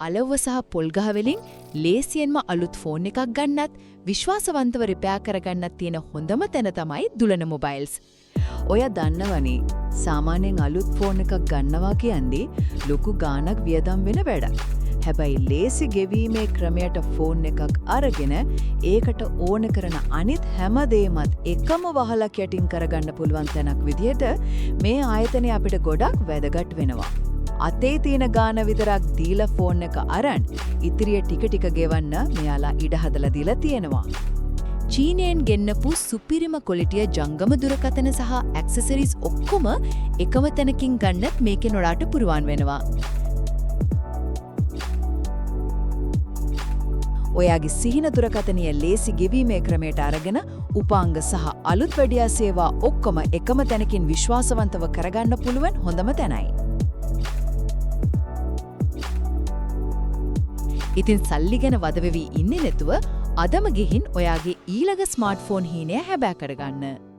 අලව්ව සහ පොල්ගහ වලින් ලේසියෙන්ම අලුත් ෆෝන් එකක් ගන්නත් විශ්වාසවන්තව රිපෙයාර් කරගන්නත් තියෙන හොඳම තැන තමයි දුලන මොබයිල්ස්. ඔය දන්නවනේ සාමාන්‍යයෙන් අලුත් ෆෝන් එකක් ගන්නවා කියන්නේ ලොකු ගාණක් වියදම් වෙන වැඩක්. හැබැයි ලේසි ගෙවීමේ ක්‍රමයට ෆෝන් එකක් අරගෙන ඒකට ඕන කරන අනිත් හැම දෙයක්මත් එකම වහලක් යටින් කරගන්න පුළුවන් තැනක් විදිහට මේ ආයතනය අපිට ගොඩක් වැදගත් වෙනවා. අතේ තියෙන ගාණ විතරක් දීලා ෆෝන් එක අරන් ඉතිරිය ටික ටික ගෙවන්න මෙයාලා ඉඩ හදලා දීලා තියෙනවා. චීනයෙන් ගෙන්නපු සුපිරිම ක්වොලිටිය ජංගම දුරකථන සහ ඇක්සසරිස් ඔක්කොම එකම තැනකින් ගන්නත් මේකෙන් ඔයාලට පුරුවන් වෙනවා. ඔයාගේ සිහින දුරකථනය ලේසි ගෙවීමේ ක්‍රමයට අරගෙන උපාංග සහ අලුත් වැඩියා සේවා ඔක්කොම එකම තැනකින් විශ්වාසවන්තව කරගන්න පුළුවන් හොඳම තැනයි. ඉතින් සල්ලි ගැන වද වෙවි ඉන්නේ නැතුව අදම ගිහින් ඔයාගේ ඊළඟ ස්මාර්ට්ෆෝන් හීනය හැබෑ කරගන්න.